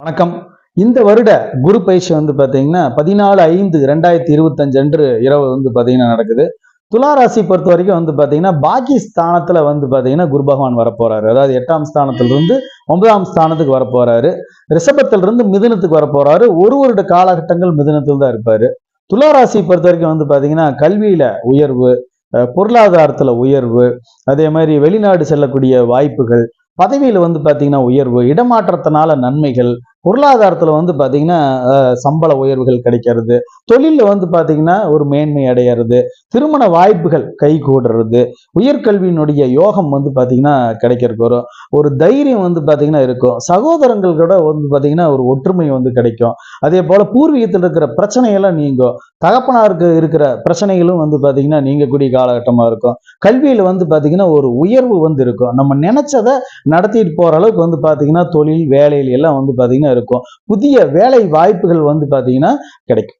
வணக்கம். இந்த வருட குரு பயிற்சி பார்த்தீங்கன்னா 14/5/2025 அன்று இரவு பார்த்தீங்கன்னா நடக்குது. துலா ராசி பொறுத்த வரைக்கும் பார்த்தீங்கன்னா பாக்கி ஸ்தானத்துல பார்த்தீங்கன்னா குரு பகவான் வரப்போறாரு. அதாவது 8ஆம் ஸ்தானத்திலிருந்து 9ஆம் ஸ்தானத்துக்கு வரப்போறாரு. ரிஷபத்திலிருந்து மிதுனத்துக்கு வரப்போறாரு. ஒரு வருட காலகட்டங்கள் மிதுனத்தில் தான் இருப்பாரு. துலா ராசி பொறுத்த வரைக்கும் பார்த்தீங்கன்னா கல்வியில உயர்வு, பொருளாதாரத்துல உயர்வு, அதே மாதிரி வெளிநாடு செல்லக்கூடிய வாய்ப்புகள், பதவியில பார்த்தீங்கன்னா உயர்வு, இடமாற்றத்தினால நன்மைகள், பொருளாதாரத்துல பாத்தீங்கன்னா சம்பள உயர்வுகள் கிடைக்கிறது, தொழில பாத்தீங்கன்னா ஒரு மேன்மை அடையிறது, திருமண வாய்ப்புகள் கை கூடுறது, உயர்கல்வியினுடைய யோகம் பாத்தீங்கன்னா கிடைக்கிறதுக்கு வரும். ஒரு தைரியம் பாத்தீங்கன்னா இருக்கும். சகோதரங்கள் கூட பாத்தீங்கன்னா ஒரு ஒற்றுமை கிடைக்கும். அதே போல பூர்வீகத்தில் இருக்கிற பிரச்சனைகள்லாம் நீங்கும். தகப்பனாருக்கு இருக்கிற பிரச்சனைகளும் பாத்தீங்கன்னா நீங்கக்கூடிய காலகட்டமா இருக்கும். கல்வியில பாத்தீங்கன்னா ஒரு உயர்வு இருக்கும். நம்ம நினைச்சதை நடத்திட்டு போற அளவுக்கு பாத்தீங்கன்னா தொழில் வேலையில எல்லாம் பாத்தீங்கன்னா இருக்கும். புதிய வேலை வாய்ப்புகள் பாத்தீங்கன்னா கிடைக்கும்.